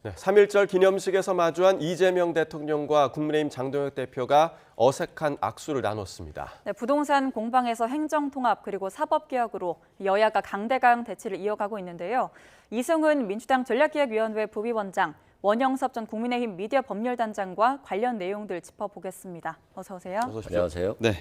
네, 3.1절 기념식에서 마주한 이재명 대통령과 국민의힘 장동혁 대표가 어색한 악수를 나눴습니다. 네, 부동산 공방에서 행정통합 그리고 사법개혁으로 여야가 강대강 대치를 이어가고 있는데요. 이승훈 민주당 전략기획위원회 부위원장, 원영섭 전 국민의힘 미디어 법률단장과 관련 내용들 짚어보겠습니다. 어서 오세요. 어서 오십시오. 안녕하세요. 네,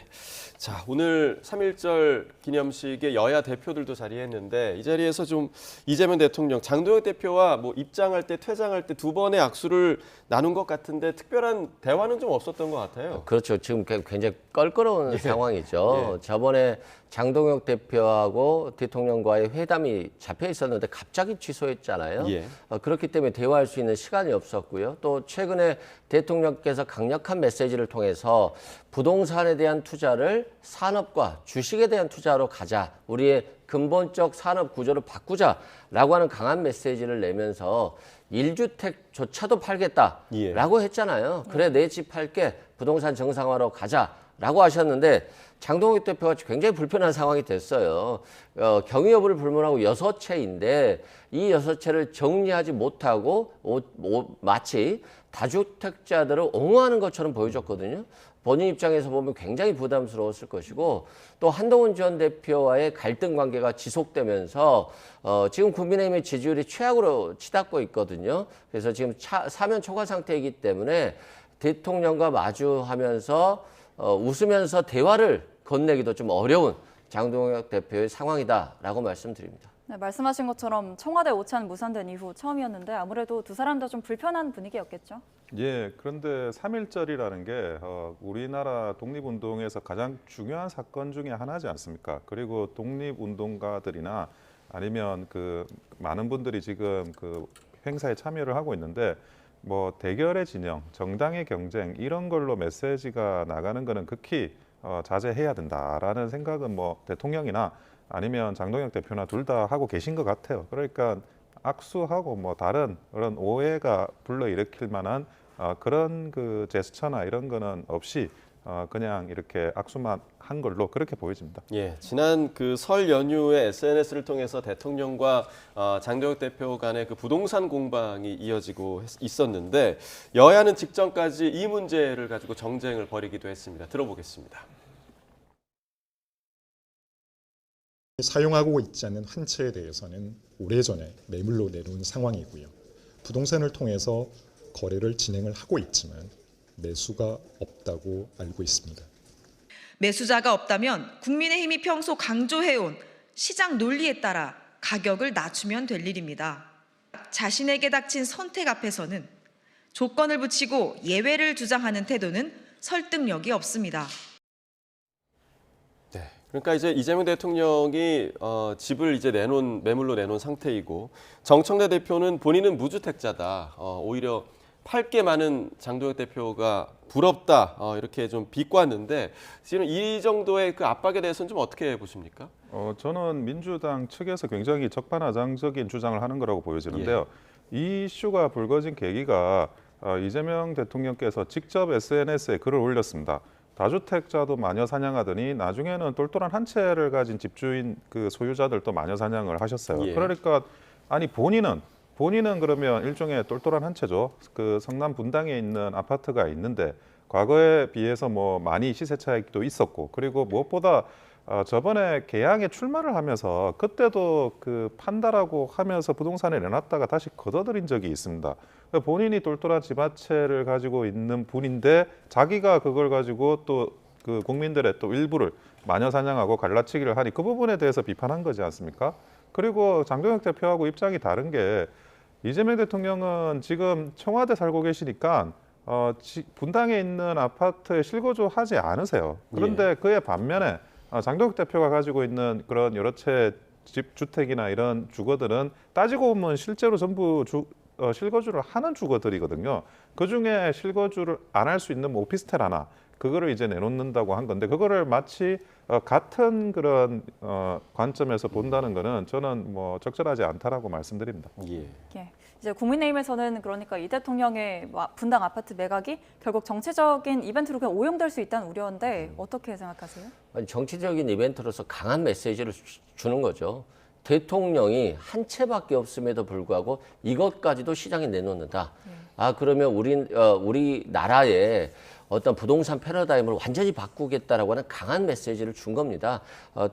자 오늘 3.1절 기념식에 여야 대표들도 자리했는데 이 자리에서 좀 이재명 대통령, 장동혁 대표와 뭐 입장할 때, 퇴장할 때 두 번의 악수를 나눈 것 같은데 특별한 대화는 좀 없었던 것 같아요. 그렇죠. 지금 굉장히 껄끄러운 상황이죠. 예. 저번에 장동혁 대표하고 대통령과의 회담이 잡혀 있었는데 갑자기 취소했잖아요. 예. 그렇기 때문에 대화할 수 있는 시간이 없었고요. 또 최근에 대통령께서 강력한 메시지를 통해서 부동산에 대한 투자를 산업과 주식에 대한 투자로 가자. 우리의 근본적 산업 구조를 바꾸자라고 하는 강한 메시지를 내면서 1주택조차도 팔겠다라고 했잖아요. 그래 내 집 팔게 부동산 정상화로 가자라고 하셨는데 장동혁 대표가 굉장히 불편한 상황이 됐어요. 경위 여부를 불문하고 6채인데 이 6채를 정리하지 못하고 마치 다주택자들을 옹호하는 것처럼 보여줬거든요. 본인 입장에서 보면 굉장히 부담스러웠을 것이고 또 한동훈 전 대표와의 갈등 관계가 지속되면서 지금 국민의힘의 지지율이 최악으로 치닫고 있거든요. 그래서 지금 사면 초과 상태이기 때문에 대통령과 마주하면서 웃으면서 대화를 건네기도 좀 어려운 장동혁 대표의 상황이다라고 말씀드립니다. 네, 말씀하신 것처럼 청와대 오찬 무산된 이후 처음이었는데 아무래도 두 사람 다 좀 불편한 분위기였겠죠? 예, 그런데 3.1절이라는 게 우리나라 독립운동에서 가장 중요한 사건 중에 하나지 않습니까? 그리고 독립운동가들이나 아니면 그 많은 분들이 지금 그 행사에 참여를 하고 있는데 뭐 대결의 진영, 정당의 경쟁 이런 걸로 메시지가 나가는 거는 극히 자제해야 된다라는 생각은 뭐 대통령이나 아니면 장동혁 대표나 둘 다 하고 계신 것 같아요. 그러니까 악수하고 뭐 다른 그런 오해가 불러일으킬 만한 그런 그 제스처나 이런 거는 없이 그냥 이렇게 악수만 한 걸로 그렇게 보여집니다. 예, 지난 그 설 연휴에 SNS를 통해서 대통령과 장동혁 대표 간의 그 부동산 공방이 이어지고 있었는데 여야는 직전까지 이 문제를 가지고 정쟁을 벌이기도 했습니다. 들어보겠습니다. 사용하고 있지 않는 한 채에 대해서는 오래전에 매물로 내놓은 상황이고요. 부동산을 통해서 거래를 진행을 하고 있지만 매수가 없다고 알고 있습니다. 매수자가 없다면 국민의힘이 평소 강조해온 시장 논리에 따라 가격을 낮추면 될 일입니다. 자신에게 닥친 선택 앞에서는 조건을 붙이고 예외를 주장하는 태도는 설득력이 없습니다. 네, 그러니까 이제 이재명 대통령이 집을 이제 매물로 내놓은 상태이고 정청래 대표는 본인은 무주택자다. 오히려 팔 게 많은 장동혁 대표가 부럽다. 이렇게 좀 비꼬았는데 지금 이 정도의 그 압박에 대해서는 좀 어떻게 보십니까? 저는 민주당 측에서 굉장히 적반하장적인 주장을 하는 거라고 보여지는데요. 이 이슈가 불거진 계기가 이재명 대통령께서 직접 SNS에 글을 올렸습니다. 다주택자도 마녀 사냥하더니 나중에는 똘똘한 한 채를 가진 집주인 그 소유자들도 마녀 사냥을 하셨어요. 예. 그러니까 아니 본인은 그러면 일종의 똘똘한 한 채죠. 그 성남 분당에 있는 아파트가 있는데 과거에 비해서 뭐 많이 시세 차익도 있었고 그리고 무엇보다 저번에 계양에 출마를 하면서 그때도 그 판다라고 하면서 부동산에 내놨다가 다시 걷어들인 적이 있습니다. 본인이 똘똘한 집 한 채를 가지고 있는 분인데 자기가 그걸 가지고 또 그 국민들의 또 일부를 마녀 사냥하고 갈라치기를 하니 그 부분에 대해서 비판한 거지 않습니까? 그리고 장동혁 대표하고 입장이 다른 게 이재명 대통령은 지금 청와대 살고 계시니까 분당에 있는 아파트에 실거주 하지 않으세요. 그런데 그의 반면에 장동혁 대표가 가지고 있는 그런 여러 채 집 주택이나 이런 주거들은 따지고 보면 실제로 전부 실거주를 하는 주거들이거든요. 그중에 실거주를 안 할 수 있는 뭐 오피스텔 하나 그거를 이제 내놓는다고 한 건데 그거를 마치 같은 그런 관점에서 본다는 거는 저는 뭐 적절하지 않다라고 말씀드립니다. 예. 예. 이제 국민의힘에서는 그러니까 이 대통령의 분당 아파트 매각이 결국 정치적인 이벤트로 그냥 오용될 수 있다는 우려인데 어떻게 생각하세요? 아니, 정치적인 이벤트로서 강한 메시지를 주는 거죠. 대통령이 한 채밖에 없음에도 불구하고 이것까지도 시장에 내놓는다. 그러면 우리나라의 어떤 부동산 패러다임을 완전히 바꾸겠다라고 하는 강한 메시지를 준 겁니다.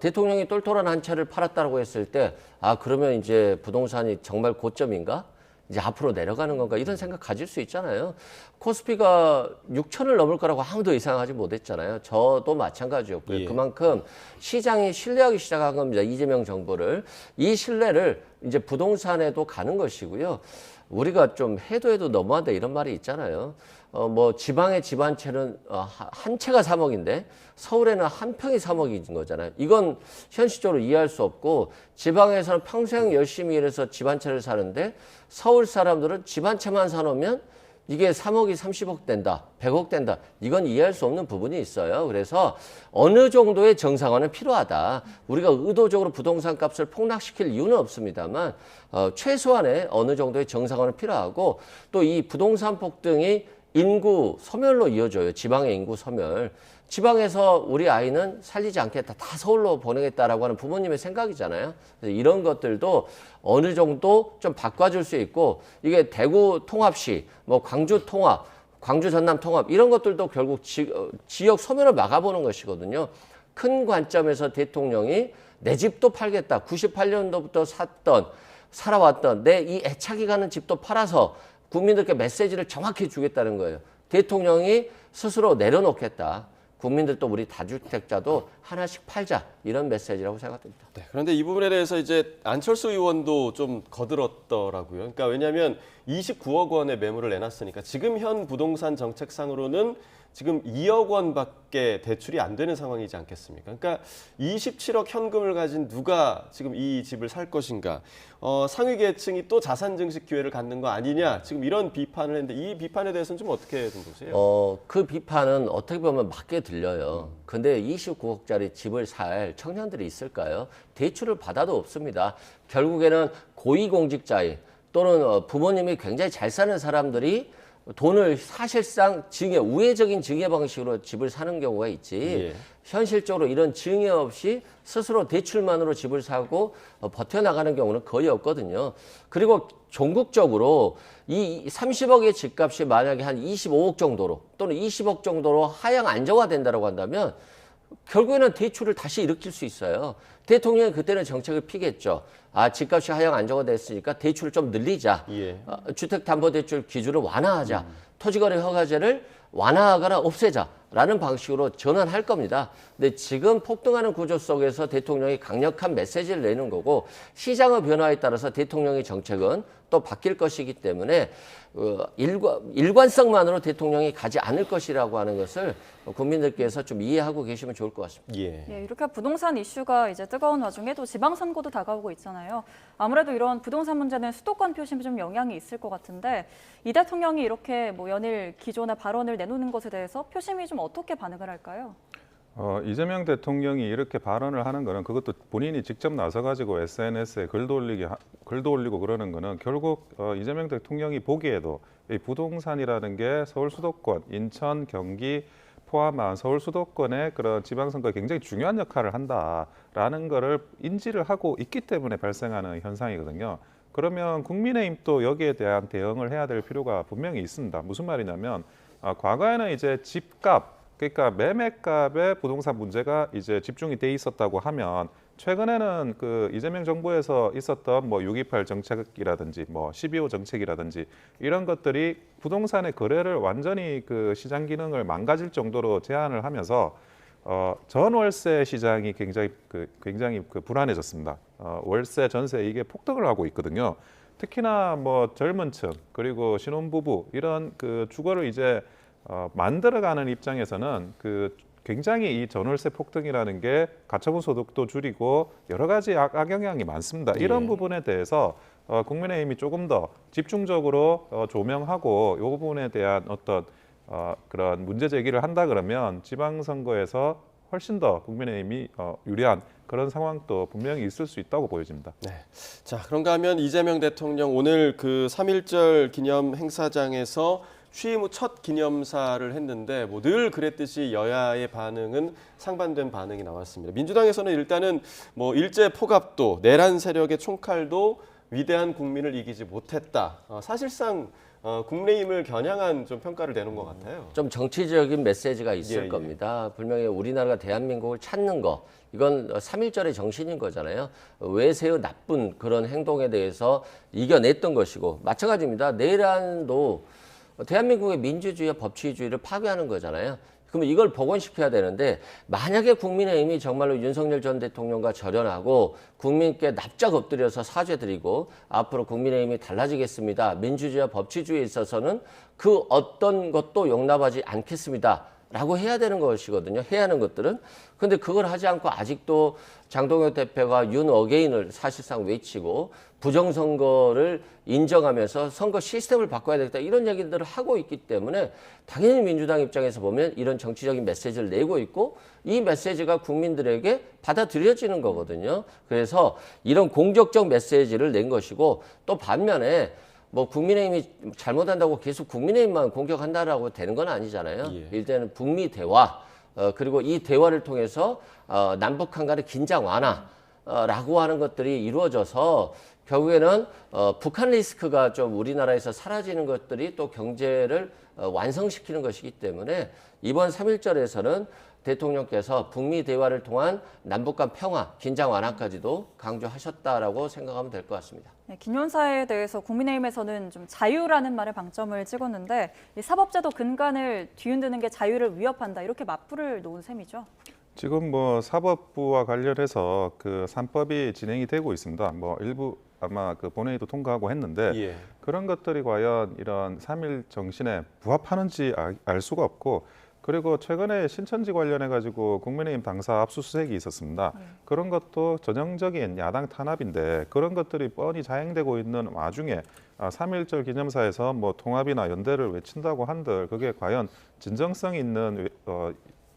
대통령이 똘똘한 한 채를 팔았다고 했을 때, 그러면 이제 부동산이 정말 고점인가? 이제 앞으로 내려가는 건가? 이런 생각 가질 수 있잖아요. 코스피가 6천을 넘을 거라고 아무도 예상하지 못했잖아요. 저도 마찬가지였고요. 예. 그만큼 시장이 신뢰하기 시작한 겁니다. 이재명 정부를. 이 신뢰를 이제 부동산에도 가는 것이고요. 우리가 좀 해도 너무한다 이런 말이 있잖아요. 뭐 지방의 집 한 채는 한 채가 3억인데 서울에는 한 평이 3억인 거잖아요. 이건 현실적으로 이해할 수 없고 지방에서는 평생 열심히 일해서 집 한 채를 사는데 서울 사람들은 집 한 채만 사놓으면 이게 3억이 30억 된다, 100억 된다. 이건 이해할 수 없는 부분이 있어요. 그래서 어느 정도의 정상화는 필요하다. 우리가 의도적으로 부동산 값을 폭락시킬 이유는 없습니다만 최소한의 어느 정도의 정상화는 필요하고 또 이 부동산 폭등이 인구 소멸로 이어져요. 지방의 인구 소멸. 지방에서 우리 아이는 살리지 않겠다. 다 서울로 보내겠다라고 하는 부모님의 생각이잖아요. 이런 것들도 어느 정도 좀 바꿔줄 수 있고 이게 대구 통합시, 뭐 광주 통합, 광주 전남 통합 이런 것들도 결국 지역 소멸을 막아보는 것이거든요. 큰 관점에서 대통령이 내 집도 팔겠다. 98년도부터 살아왔던 내 이 애착이 가는 집도 팔아서 국민들께 메시지를 정확히 주겠다는 거예요. 대통령이 스스로 내려놓겠다. 국민들도 우리 다주택자도 하나씩 팔자. 이런 메시지라고 생각됩니다. 네, 그런데 이 부분에 대해서 이제 안철수 의원도 좀 거들었더라고요. 그러니까 왜냐하면 29억 원의 매물을 내놨으니까 지금 현 부동산 정책상으로는 지금 2억 원밖에 대출이 안 되는 상황이지 않겠습니까? 그러니까 27억 현금을 가진 누가 지금 이 집을 살 것인가? 상위 계층이 또 자산 증식 기회를 갖는 거 아니냐? 지금 이런 비판을 했는데 이 비판에 대해서는 좀 어떻게 좀 보세요? 그 비판은 어떻게 보면 맞게 들려요. 근데 29억짜리 집을 살 청년들이 있을까요? 대출을 받아도 없습니다. 결국에는 고위공직자인 또는 부모님이 굉장히 잘 사는 사람들이 돈을 사실상 우회적인 증여 방식으로 집을 사는 경우가 있지. 예. 현실적으로 이런 증여 없이 스스로 대출만으로 집을 사고 버텨나가는 경우는 거의 없거든요. 그리고 전국적으로 이 30억의 집값이 만약에 한 25억 정도로 또는 20억 정도로 하향 안정화된다고 한다면 결국에는 대출을 다시 일으킬 수 있어요. 대통령이 그때는 정책을 피겠죠. 집값이 하향 안정화됐으니까 대출을 좀 늘리자. 예. 주택담보대출 기준을 완화하자. 토지거래 허가제를 완화하거나 없애자라는 방식으로 전환할 겁니다. 근데 지금 폭등하는 구조 속에서 대통령이 강력한 메시지를 내는 거고 시장의 변화에 따라서 대통령의 정책은 또 바뀔 것이기 때문에 일관성만으로 대통령이 가지 않을 것이라고 하는 것을 국민들께서 좀 이해하고 계시면 좋을 것 같습니다. 예. 예, 이렇게 부동산 이슈가 이제 뜨거운 와중에도 지방선거도 다가오고 있잖아요. 아무래도 이런 부동산 문제는 수도권 표심에 좀 영향이 있을 것 같은데 이 대통령이 이렇게 뭐 연일 기조나 발언을 내놓는 것에 대해서 표심이 좀 어떻게 반응을 할까요? 이재명 대통령이 이렇게 발언을 하는 거는 그것도 본인이 직접 나서가지고 SNS에 글도 올리고 그러는 거는 결국 이재명 대통령이 보기에도 이 부동산이라는 게 서울 수도권, 인천, 경기 포함한 서울 수도권의 그런 지방선거에 굉장히 중요한 역할을 한다라는 거를 인지를 하고 있기 때문에 발생하는 현상이거든요. 그러면 국민의힘도 여기에 대한 대응을 해야 될 필요가 분명히 있습니다. 무슨 말이냐면 과거에는 이제 집값 그러니까 매매값에 부동산 문제가 이제 집중이 돼 있었다고 하면 최근에는 그 이재명 정부에서 있었던 뭐 628 정책이라든지 뭐 12.5 정책이라든지 이런 것들이 부동산의 거래를 완전히 그 시장 기능을 망가질 정도로 제한을 하면서 전월세 시장이 굉장히 불안해졌습니다. 월세, 전세 이게 폭등을 하고 있거든요. 특히나 뭐 젊은 층 그리고 신혼부부 이런 그 주거를 이제 만들어가는 입장에서는 그 굉장히 이 전월세 폭등이라는 게 가처분 소득도 줄이고 여러 가지 악영향이 많습니다. 이런 예. 부분에 대해서 국민의힘이 조금 더 집중적으로 조명하고 이 부분에 대한 어떤 그런 문제 제기를 한다 그러면 지방선거에서 훨씬 더 국민의힘이 유리한 그런 상황도 분명히 있을 수 있다고 보여집니다. 네. 자, 그런가 하면 이재명 대통령 오늘 그 3.1절 기념 행사장에서 취임 후 첫 기념사를 했는데 뭐 늘 그랬듯이 여야의 반응은 상반된 반응이 나왔습니다. 민주당에서는 일단은 뭐 일제 포갑도 내란 세력의 총칼도 위대한 국민을 이기지 못했다. 사실상 국민의힘을 겨냥한 좀 평가를 내놓은 것 같아요. 좀 정치적인 메시지가 있을 예. 겁니다. 분명히 우리나라가 대한민국을 찾는 거, 이건 3.1절의 정신인 거잖아요. 외세의 나쁜 그런 행동에 대해서 이겨냈던 것이고, 마찬가지입니다. 내란도 대한민국의 민주주의와 법치주의를 파괴하는 거잖아요. 그러면 이걸 복원시켜야 되는데, 만약에 국민의힘이 정말로 윤석열 전 대통령과 절연하고 국민께 납작 엎드려서 사죄드리고 앞으로 국민의힘이 달라지겠습니다, 민주주의와 법치주의에 있어서는 그 어떤 것도 용납하지 않겠습니다 라고 해야 되는 것이거든요. 해야 하는 것들은. 근데 그걸 하지 않고 아직도 장동혁 대표가 윤 어게인을 사실상 외치고 부정선거를 인정하면서 선거 시스템을 바꿔야 되겠다, 이런 얘기들을 하고 있기 때문에 당연히 민주당 입장에서 보면 이런 정치적인 메시지를 내고 있고, 이 메시지가 국민들에게 받아들여지는 거거든요. 그래서 이런 공격적 메시지를 낸 것이고, 또 반면에 뭐 국민의힘이 잘못한다고 계속 국민의힘만 공격한다라고 되는 건 아니잖아요. 예. 일단은 북미 대화, 그리고 이 대화를 통해서 남북한 간의 긴장 완화라고 하는 것들이 이루어져서 결국에는 북한 리스크가 좀 우리나라에서 사라지는 것들이 또 경제를 완성시키는 것이기 때문에 이번 3.1절에서는 대통령께서 북미 대화를 통한 남북 간 평화, 긴장 완화까지도 강조하셨다라고 생각하면 될 것 같습니다. 네, 기념사에 대해서 국민의힘에서는 좀 자유라는 말에 방점을 찍었는데, 이 사법제도 근간을 뒤흔드는 게 자유를 위협한다, 이렇게 맞불을 놓은 셈이죠. 지금 뭐 사법부와 관련해서 그 3법이 진행이 되고 있습니다. 뭐 일부 아마 그 본회의도 통과하고 했는데 예. 그런 것들이 과연 이런 3.1 정신에 부합하는지 알 수가 없고, 그리고 최근에 신천지 관련해 가지고 국민의힘 당사 압수수색이 있었습니다. 그런 것도 전형적인 야당 탄압인데, 그런 것들이 뻔히 자행되고 있는 와중에 3.1절 기념사에서 뭐 통합이나 연대를 외친다고 한들 그게 과연 진정성 있는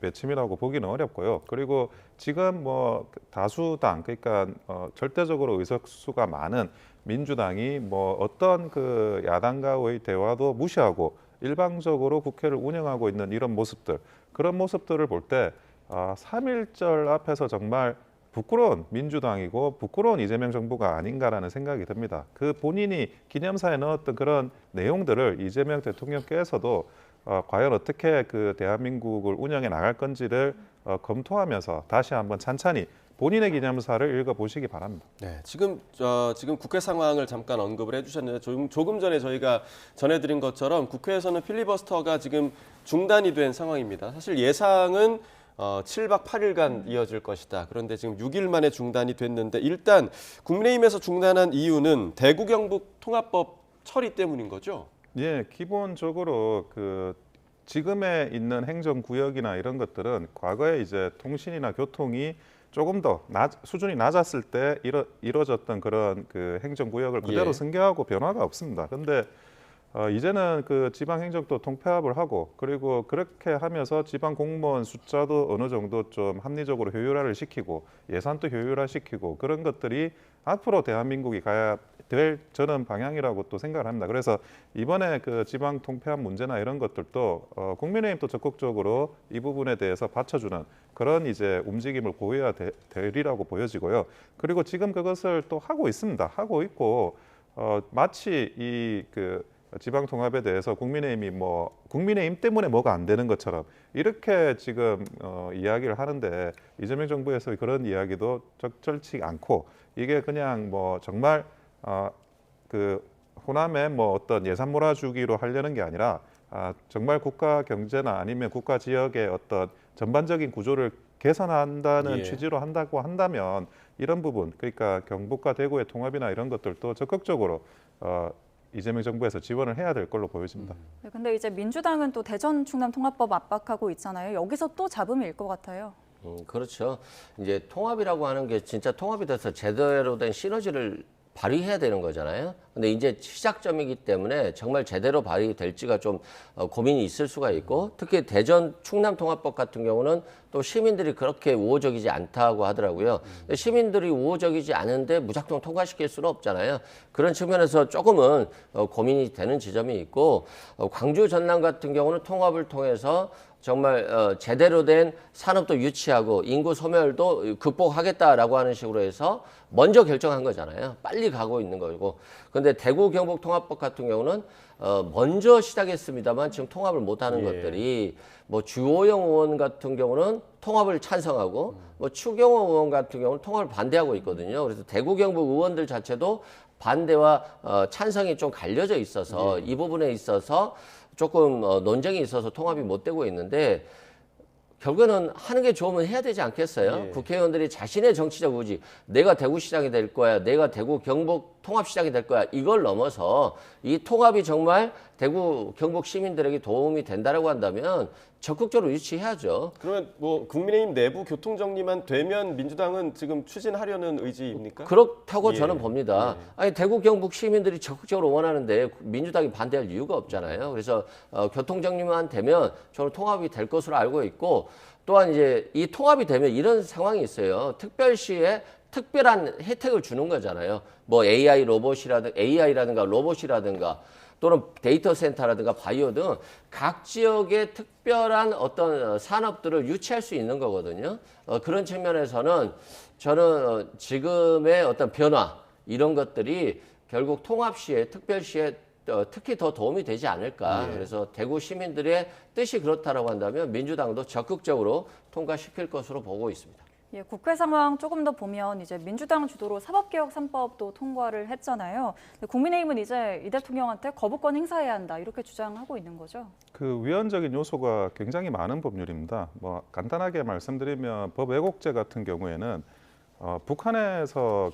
외침이라고 보기는 어렵고요. 그리고 지금 뭐 다수당, 그러니까 절대적으로 의석수가 많은 민주당이 뭐 어떤 그 야당과의 대화도 무시하고 일방적으로 국회를 운영하고 있는 이런 모습들, 그런 모습들을 볼 때 3.1절 앞에서 정말 부끄러운 민주당이고 부끄러운 이재명 정부가 아닌가라는 생각이 듭니다. 그 본인이 기념사에 넣었던 그런 내용들을 이재명 대통령께서도 과연 어떻게 그 대한민국을 운영해 나갈 건지를 검토하면서 다시 한번 찬찬히 본인의 기념사를 읽어보시기 바랍니다. 네, 지금 국회 상황을 잠깐 언급을 해주셨는데 조금 전에 저희가 전해드린 것처럼 국회에서는 필리버스터가 지금 중단이 된 상황입니다. 사실 예상은 7박 8일간 이어질 것이다. 그런데 지금 6일 만에 중단이 됐는데, 일단 국민의힘에서 중단한 이유는 대구 경북 통합법 처리 때문인 거죠? 예, 기본적으로 그 지금에 있는 행정구역이나 이런 것들은 과거에 이제 통신이나 교통이 조금 더 수준이 낮았을 때 이루어졌던 그런 그 행정구역을 그대로 예. 승계하고 변화가 없습니다. 근데 이제는 그 지방행정도 통폐합을 하고, 그리고 그렇게 하면서 지방 공무원 숫자도 어느 정도 좀 합리적으로 효율화를 시키고 예산도 효율화시키고, 그런 것들이 앞으로 대한민국이 가야 될 저는 방향이라고 또 생각을 합니다. 그래서 이번에 그 지방 통폐합 문제나 이런 것들도 국민의힘도 적극적으로 이 부분에 대해서 받쳐주는 그런 이제 움직임을 보여야 되리라고 보여지고요. 그리고 지금 그것을 또 하고 있습니다. 하고 있고 마치 이 그 지방 통합에 대해서 국민의힘이 뭐 국민의힘 때문에 뭐가 안 되는 것처럼 이렇게 지금 이야기를 하는데, 이재명 정부에서 그런 이야기도 적절치 않고, 이게 그냥 뭐 정말 그 호남에 뭐 어떤 예산 몰아주기로 하려는 게 아니라 정말 국가 경제나 아니면 국가 지역의 어떤 전반적인 구조를 개선한다는 예. 취지로 한다고 한다면 이런 부분, 그러니까 경북과 대구의 통합이나 이런 것들도 적극적으로 이재명 정부에서 지원을 해야 될 걸로 보여집니다. 네, 근데 이제 민주당은 또 대전 충남 통합법 압박하고 있잖아요. 여기서 또 잡음이 일 것 같아요. 그렇죠. 이제 통합이라고 하는 게 진짜 통합이 돼서 제대로 된 시너지를 발휘해야 되는 거잖아요. 근데 이제 시작점이기 때문에 정말 제대로 발휘될지가 좀 고민이 있을 수가 있고, 특히 대전 충남 통합법 같은 경우는 또 시민들이 그렇게 우호적이지 않다고 하더라고요. 시민들이 우호적이지 않은데 무작정 통과시킬 수는 없잖아요. 그런 측면에서 조금은 고민이 되는 지점이 있고 광주 전남 같은 경우는 통합을 통해서 정말 제대로 된 산업도 유치하고 인구 소멸도 극복하겠다라고 하는 식으로 해서 먼저 결정한 거잖아요. 빨리 가고 있는 거고. 근데 대구 경북 통합법 같은 경우는 먼저 시작했습니다만 지금 통합을 못하는 것들이 뭐 주호영 의원 같은 경우는 통합을 찬성하고 뭐 추경호 의원 같은 경우는 통합을 반대하고 있거든요. 그래서 대구 경북 의원들 자체도 반대와 찬성이 좀 갈려져 있어서 이 부분에 있어서 조금 논쟁이 있어서 통합이 못 되고 있는데 결국에는 하는 게 좋으면 해야 되지 않겠어요? 국회의원들이 자신의 정치적 의지, 내가 대구시장이 될 거야, 내가 대구 경북 통합시장이 될 거야, 이걸 넘어서 이 통합이 정말 대구 경북 시민들에게 도움이 된다라고 한다면 적극적으로 유치해야죠. 그러면 뭐 국민의힘 내부 교통 정리만 되면 민주당은 지금 추진하려는 의지입니까? 그렇다고 저는 봅니다. 아니 대구 경북 시민들이 적극적으로 원하는데 민주당이 반대할 이유가 없잖아요. 그래서 교통 정리만 되면 저는 통합이 될 것으로 알고 있고 또한 이제 이 통합이 되면 이런 상황이 있어요. 특별시에 특별한 혜택을 주는 거잖아요. 뭐 AI라든가 로봇이라든가 또는 데이터 센터라든가 바이오 등 각 지역의 특별한 어떤 산업들을 유치할 수 있는 거거든요. 그런 측면에서는 저는 지금의 어떤 변화 이런 것들이 결국 통합시에 특별시에 특히 더 도움이 되지 않을까. 그래서 대구 시민들의 뜻이 그렇다라고 한다면 민주당도 적극적으로 통과시킬 것으로 보고 있습니다. 예, 국회 상황 조금 더 보면 이제 민주당 주도로 사법개혁 3법도 통과를 했잖아요. 근데 국민의힘은 이제 이 대통령한테 거부권 행사해야 한다 이렇게 주장하고 있는 거죠. 그 위헌적인 요소가 굉장히 많은 법률입니다. 뭐 간단하게 말씀드리면 법 왜곡죄 같은 경우에는 북한에서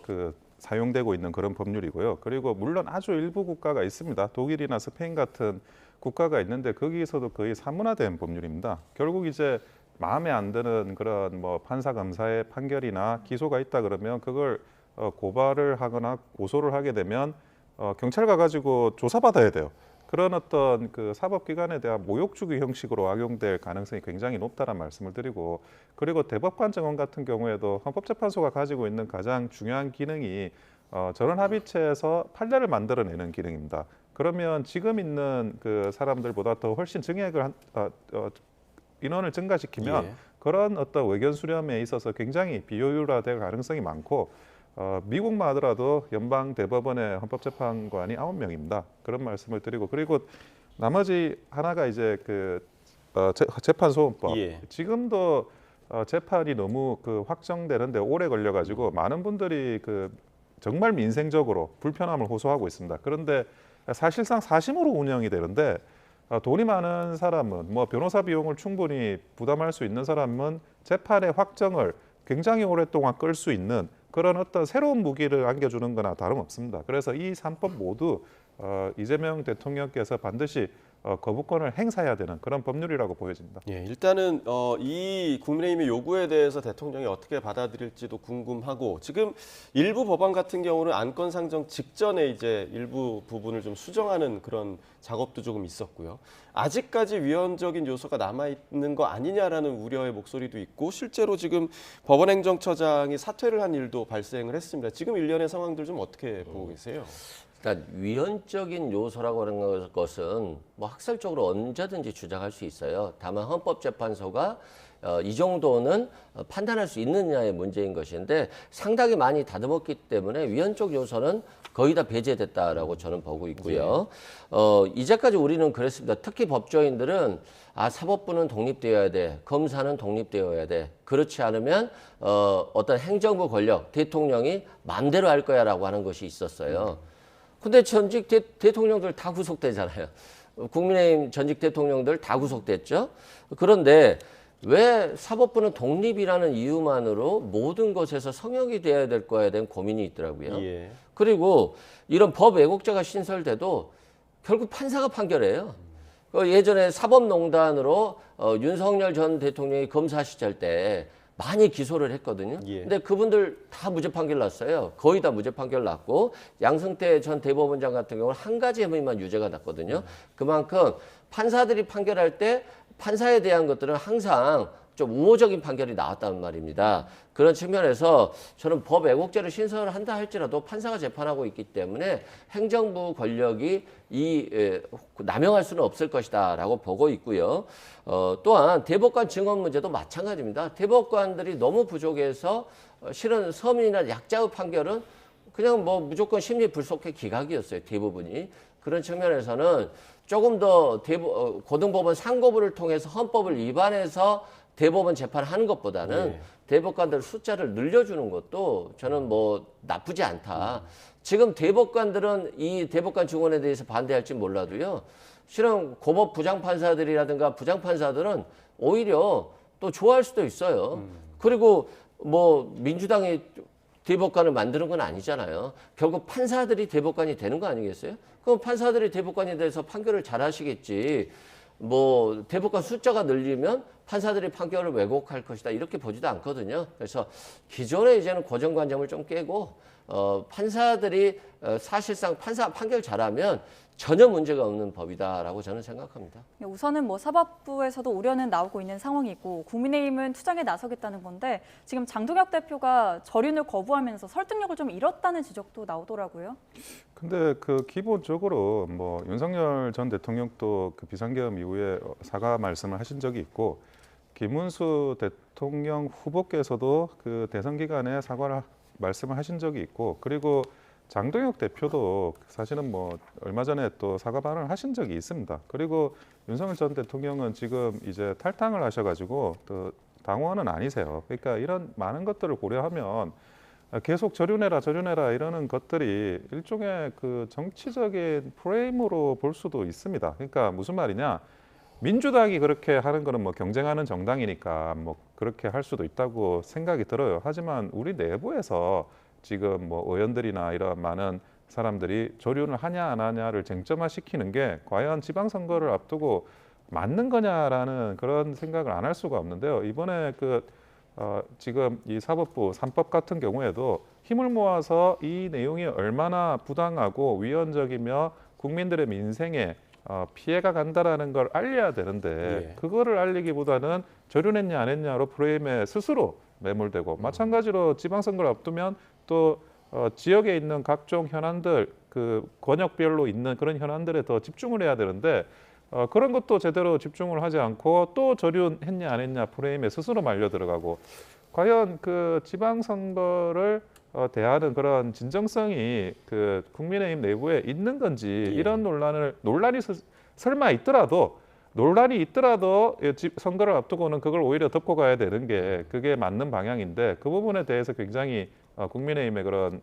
사용되고 있는 그런 법률이고요. 그리고 물론 아주 일부 국가가 있습니다. 독일이나 스페인 같은 국가가 있는데 거기서도 거의 사문화된 법률입니다. 결국 이제 마음에 안 드는 그런 뭐 판사 검사의 판결이나 기소가 있다 그러면 그걸 고발을 하거나 고소를 하게 되면 경찰 가가지고 조사받아야 돼요. 그런 어떤 그 사법기관에 대한 모욕주기 형식으로 악용될 가능성이 굉장히 높다는 말씀을 드리고 그리고 대법관 정원 같은 경우에도 헌법재판소가 가지고 있는 가장 중요한 기능이 전원합의체에서 판례를 만들어내는 기능입니다. 그러면 지금 있는 그 사람들보다 더 훨씬 증액을 인원을 증가시키면 그런 어떤 의견 수렴에 있어서 굉장히 비효율화될 가능성이 많고 미국만 하더라도 연방 대법원의 헌법재판관이 9명입니다. 그런 말씀을 드리고 그리고 나머지 하나가 이제 재판소원법. 지금도 재판이 너무 확정되는데 오래 걸려가지고 많은 분들이 정말 민생적으로 불편함을 호소하고 있습니다. 그런데 사실상 사심으로 운영이 되는데 돈이 많은 사람은 뭐 변호사 비용을 충분히 부담할 수 있는 사람은 재판의 확정을 굉장히 오랫동안 끌 수 있는 그런 어떤 새로운 무기를 안겨주는 거나 다름없습니다. 그래서 이 3법 모두 이재명 대통령께서 반드시 거부권을 행사해야 되는 그런 법률이라고 보여집니다. 일단은 이 국민의힘의 요구에 대해서 대통령이 어떻게 받아들일지도 궁금하고 지금 일부 법안 같은 경우는 안건 상정 직전에 이제 일부 부분을 좀 수정하는 그런 작업도 조금 있었고요. 아직까지 위헌적인 요소가 남아있는 거 아니냐라는 우려의 목소리도 있고 실제로 지금 법원행정처장이 사퇴를 한 일도 발생을 했습니다. 지금 일련의 상황들 좀 어떻게 보고 계세요? 그러니까 위헌적인 요소라고 하는 것은 뭐 학설적으로 언제든지 주장할 수 있어요. 다만 헌법재판소가 이 정도는 판단할 수 있느냐의 문제인 것인데 상당히 많이 다듬었기 때문에 위헌적 요소는 거의 다 배제됐다라고 저는 보고 있고요. 이제까지 우리는 그랬습니다. 특히 법조인들은 사법부는 독립되어야 돼, 검사는 독립되어야 돼. 그렇지 않으면 어떤 행정부 권력, 대통령이 마음대로 할 거야라고 하는 것이 있었어요. 근데 전직 대통령들 다 구속되잖아요. 국민의힘 전직 대통령들 다 구속됐죠. 그런데 왜 사법부는 독립이라는 이유만으로 모든 것에서 성역이 돼야 될 거에 대한 고민이 있더라고요. 그리고 이런 법 왜곡죄가 신설돼도 결국 판사가 판결해요. 예전에 사법농단으로 윤석열 전 대통령이 검사 시절 때 많이 기소를 했거든요. 근데 그분들 다 무죄 판결 났어요. 거의 다 무죄 판결 났고 양승태 전 대법원장 같은 경우는 한 가지 혐의만 유죄가 났거든요. 그만큼 판사들이 판결할 때 판사에 대한 것들은 항상 좀 우호적인 판결이 나왔단 말입니다. 그런 측면에서 저는 법 왜곡죄를 신설을 한다 할지라도 판사가 재판하고 있기 때문에 행정부 권력이 남용할 수는 없을 것이다라고 보고 있고요. 또한 대법관 증언 문제도 마찬가지입니다. 대법관들이 너무 부족해서 실은 서민이나 약자의 판결은 그냥 뭐 무조건 심리 불속해 기각이었어요. 대부분이. 그런 측면에서는 조금 더 고등법원 상고부를 통해서 헌법을 위반해서 대법원 재판을 하는 것보다는 네. 대법관들 숫자를 늘려주는 것도 저는 뭐 나쁘지 않다. 지금 대법관들은 이 대법관 증언에 대해서 반대할지 몰라도요. 실은 고법 부장판사들이라든가 부장판사들은 오히려 또 좋아할 수도 있어요. 그리고 뭐 민주당이 대법관을 만드는 건 아니잖아요. 결국 판사들이 대법관이 되는 거 아니겠어요? 그럼 판사들이 대법관이 돼서 판결을 잘 하시겠지. 뭐 대법관 숫자가 늘리면 판사들이 판결을 왜곡할 것이다 이렇게 보지도 않거든요. 그래서 기존에 이제는 고정관념을 좀 깨고 판사들이 사실상 판결 잘하면 전혀 문제가 없는 법이다라고 저는 생각합니다. 우선은 뭐 사법부에서도 우려는 나오고 있는 상황이고 국민의힘은 투쟁에 나서겠다는 건데 지금 장동혁 대표가 절윤을 거부하면서 설득력을 좀 잃었다는 지적도 나오더라고요. 근데 그 기본적으로 뭐 윤석열 전 대통령도 그 비상계엄 이후에 사과 말씀을 하신 적이 있고 김문수 대통령 후보께서도 그 대선 기간에 사과를 말씀을 하신 적이 있고 그리고 장동혁 대표도 사실은 뭐 얼마 전에 또 사과 발언을 하신 적이 있습니다. 그리고 윤석열 전 대통령은 지금 이제 탈당을 하셔가지고 또 당원은 아니세요. 그러니까 이런 많은 것들을 고려하면 계속 절윤해라 이러는 것들이 일종의 그 정치적인 프레임으로 볼 수도 있습니다. 그러니까 무슨 말이냐? 민주당이 그렇게 하는 거는 뭐 경쟁하는 정당이니까 뭐 그렇게 할 수도 있다고 생각이 들어요. 하지만 우리 내부에서 지금 뭐 의원들이나 이런 많은 사람들이 조륜을 하냐 안 하냐를 쟁점화시키는 게 과연 지방선거를 앞두고 맞는 거냐라는 그런 생각을 안 할 수가 없는데요. 이번에 지금 이 사법부 3법 같은 경우에도 힘을 모아서 이 내용이 얼마나 부당하고 위헌적이며 국민들의 민생에 피해가 간다라는 걸 알려야 되는데 그거를 알리기보다는 조륜했냐 안 했냐로 프레임에 스스로 매몰되고 마찬가지로 지방선거를 앞두면 또 지역에 있는 각종 현안들 그 권역별로 있는 그런 현안들에 더 집중을 해야 되는데 그런 것도 제대로 집중을 하지 않고 또 조륜했냐 안 했냐 프레임에 스스로 말려 들어가고 과연 그 지방선거를 대하는 그런 진정성이 그 국민의힘 내부에 있는 건지 이런 논란이 설마 있더라도 논란이 있더라도 선거를 앞두고는 그걸 오히려 덮고 가야 되는 게 그게 맞는 방향인데 그 부분에 대해서 굉장히 국민의힘의 그런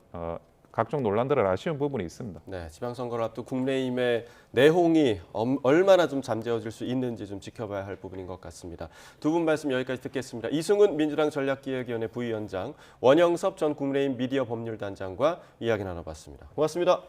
각종 논란들은 아쉬운 부분이 있습니다. 네, 지방선거를 앞두고 국민의힘의 내홍이 얼마나 좀 잠재워질 수 있는지 좀 지켜봐야 할 부분인 것 같습니다. 두 분 말씀 여기까지 듣겠습니다. 이승훈 민주당 전략기획위원회 부위원장, 원영섭 전 국민의힘 미디어 법률단장과 이야기 나눠봤습니다. 고맙습니다.